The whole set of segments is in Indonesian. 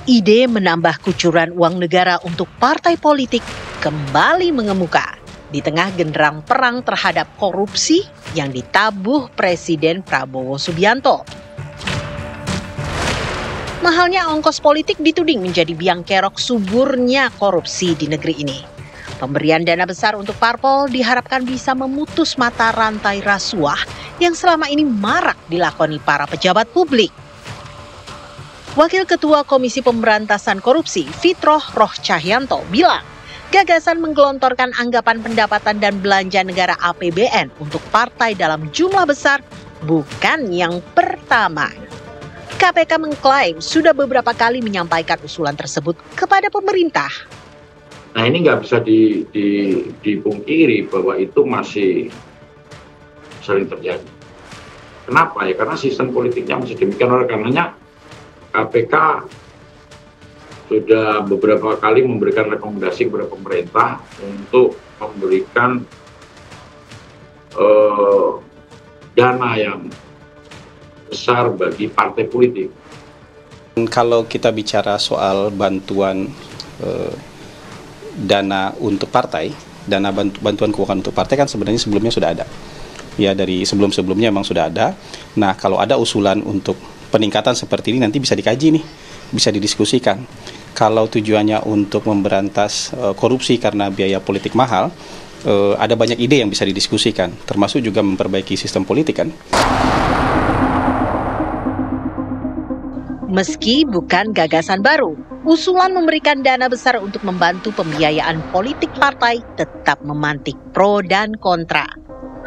Ide menambah kucuran uang negara untuk partai politik kembali mengemuka di tengah genderang perang terhadap korupsi yang ditabuh Presiden Prabowo Subianto. Mahalnya ongkos politik dituding menjadi biang kerok suburnya korupsi di negeri ini. Pemberian dana besar untuk parpol diharapkan bisa memutus mata rantai rasuah yang selama ini marak dilakoni para pejabat publik. Wakil Ketua Komisi Pemberantasan Korupsi, Fitroh Roh Cahyanto, bilang gagasan menggelontorkan anggapan pendapatan dan belanja negara APBN untuk partai dalam jumlah besar bukan yang pertama. KPK mengklaim sudah beberapa kali menyampaikan usulan tersebut kepada pemerintah. Nah, ini nggak bisa dipungkiri bahwa itu masih sering terjadi. Kenapa ya? Karena sistem politiknya masih demikian. Oleh karenanya KPK sudah beberapa kali memberikan rekomendasi kepada pemerintah untuk memberikan dana yang besar bagi partai politik. Kalau kita bicara soal bantuan dana untuk partai, dana bantuan keuangan untuk partai kan sebenarnya sebelumnya sudah ada. Ya, dari sebelum-sebelumnya memang sudah ada. Nah, kalau ada usulan untuk peningkatan seperti ini nanti bisa dikaji nih, bisa didiskusikan. Kalau tujuannya untuk memberantas korupsi karena biaya politik mahal, ada banyak ide yang bisa didiskusikan, termasuk juga memperbaiki sistem politik kan. Meski bukan gagasan baru, usulan memberikan dana besar untuk membantu pembiayaan politik partai tetap memantik pro dan kontra.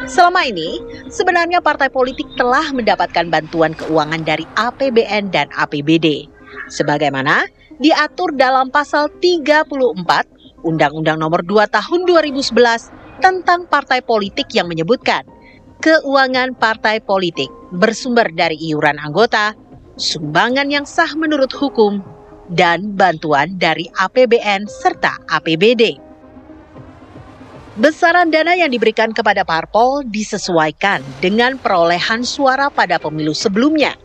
Selama ini, sebenarnya partai politik telah mendapatkan bantuan keuangan dari APBN dan APBD. Sebagaimana diatur dalam pasal 34 Undang-Undang Nomor 2 Tahun 2011 tentang partai politik yang menyebutkan keuangan partai politik bersumber dari iuran anggota, sumbangan yang sah menurut hukum, dan bantuan dari APBN serta APBD. Besaran dana yang diberikan kepada parpol disesuaikan dengan perolehan suara pada pemilu sebelumnya.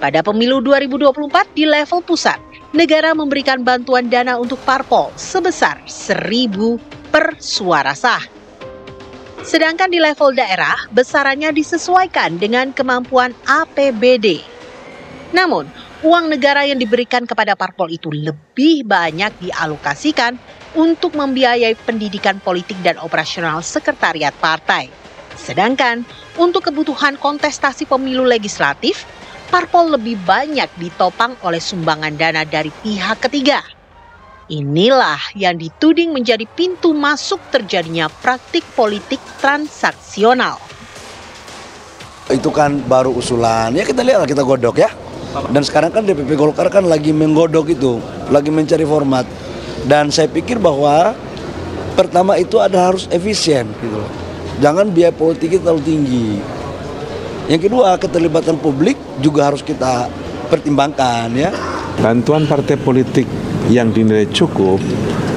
Pada pemilu 2024 di level pusat, negara memberikan bantuan dana untuk parpol sebesar 1.000 per suara sah. Sedangkan di level daerah, besarannya disesuaikan dengan kemampuan APBD. Namun, uang negara yang diberikan kepada parpol itu lebih banyak dialokasikan untuk membiayai pendidikan politik dan operasional sekretariat partai. Sedangkan untuk kebutuhan kontestasi pemilu legislatif, parpol lebih banyak ditopang oleh sumbangan dana dari pihak ketiga. Inilah yang dituding menjadi pintu masuk terjadinya praktik politik transaksional. Itu kan baru usulan, ya kita lihat, kita godok ya. Dan sekarang kan DPP Golkar kan lagi menggodok itu, lagi mencari format. Dan saya pikir bahwa pertama itu harus efisien gitu loh. Jangan biaya politiknya terlalu tinggi. Yang kedua, keterlibatan publik juga harus kita pertimbangkan ya. Bantuan partai politik yang dinilai cukup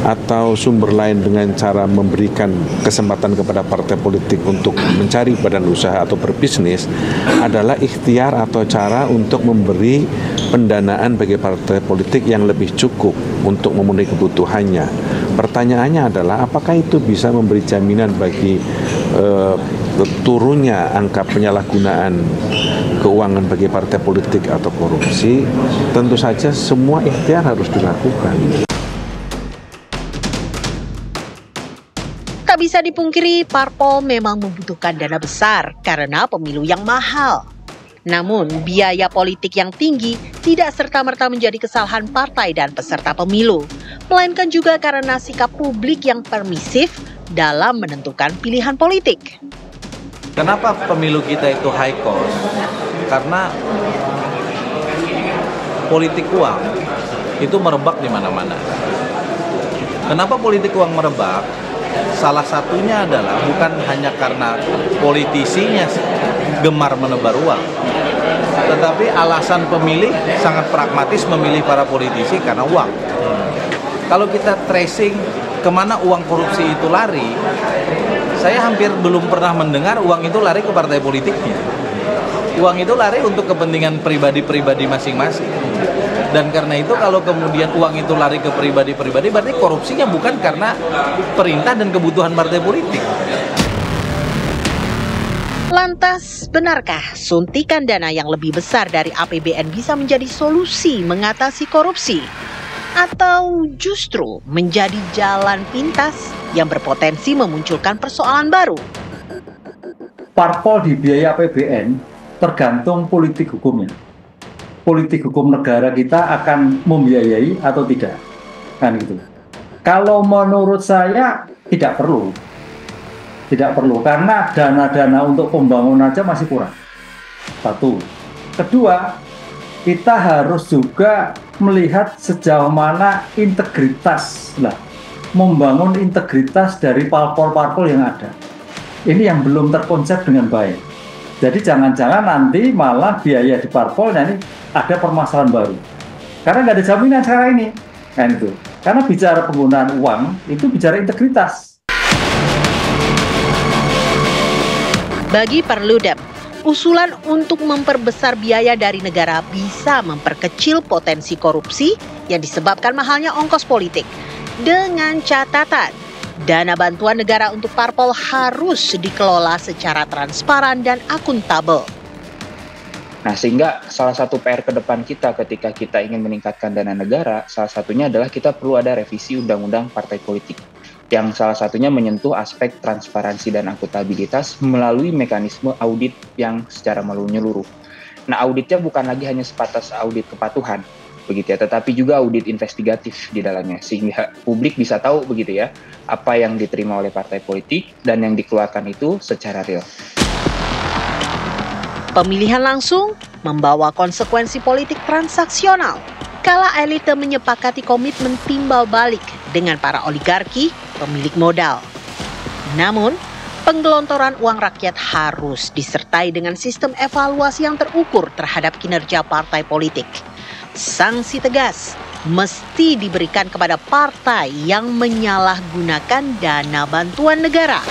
atau sumber lain dengan cara memberikan kesempatan kepada partai politik untuk mencari badan usaha atau berbisnis adalah ikhtiar atau cara untuk memberi pendanaan bagi partai politik yang lebih cukup untuk memenuhi kebutuhannya. Pertanyaannya adalah apakah itu bisa memberi jaminan bagi turunnya angka penyalahgunaan keuangan bagi partai politik atau korupsi? Tentu saja semua ikhtiar harus dilakukan. Tak bisa dipungkiri, parpol memang membutuhkan dana besar karena pemilu yang mahal. Namun, biaya politik yang tinggi tidak serta-merta menjadi kesalahan partai dan peserta pemilu, melainkan juga karena sikap publik yang permisif dalam menentukan pilihan politik. Kenapa pemilu kita itu high cost? Karena politik uang itu merebak di mana-mana. Kenapa politik uang merebak? Salah satunya adalah bukan hanya karena politisinya gemar menebar uang, tetapi alasan pemilih sangat pragmatis memilih para politisi karena uang. Kalau kita tracing kemana uang korupsi itu lari, saya hampir belum pernah mendengar uang itu lari ke partai politiknya. Uang itu lari untuk kepentingan pribadi-pribadi masing-masing. Dan karena itu kalau kemudian uang itu lari ke pribadi-pribadi, berarti korupsinya bukan karena perintah dan kebutuhan partai politik. Lantas, benarkah suntikan dana yang lebih besar dari APBN bisa menjadi solusi mengatasi korupsi? Atau justru menjadi jalan pintas yang berpotensi memunculkan persoalan baru? Parpol dibiayai APBN tergantung politik hukumnya. Politik hukum negara kita akan membiayai atau tidak, kan gitu. Kalau menurut saya tidak perlu. Tidak perlu, karena dana-dana untuk pembangunan aja masih kurang. Satu. Kedua, kita harus juga melihat sejauh mana integritas, membangun integritas dari parpol-parpol yang ada. Ini yang belum terkonsep dengan baik. Jadi jangan-jangan nanti malah biaya di parpolnya ini ada permasalahan baru. Karena nggak ada jaminan sekarang ini, kan itu. Karena bicara penggunaan uang itu bicara integritas. Bagi Perludem, usulan untuk memperbesar biaya dari negara bisa memperkecil potensi korupsi yang disebabkan mahalnya ongkos politik. Dengan catatan, dana bantuan negara untuk parpol harus dikelola secara transparan dan akuntabel. Nah, sehingga salah satu PR ke depan kita ketika kita ingin meningkatkan dana negara, salah satunya adalah kita perlu ada revisi undang-undang partai politik, yang salah satunya menyentuh aspek transparansi dan akuntabilitas melalui mekanisme audit yang secara menyeluruh. Nah, auditnya bukan lagi hanya sebatas audit kepatuhan, begitu ya, tetapi juga audit investigatif di dalamnya, sehingga publik bisa tahu begitu ya, apa yang diterima oleh partai politik dan yang dikeluarkan itu secara real. Pemilihan langsung membawa konsekuensi politik transaksional. Kala elite menyepakati komitmen timbal balik dengan para oligarki, pemilik modal. Namun, penggelontoran uang rakyat harus disertai dengan sistem evaluasi yang terukur terhadap kinerja partai politik. Sanksi tegas mesti diberikan kepada partai yang menyalahgunakan dana bantuan negara.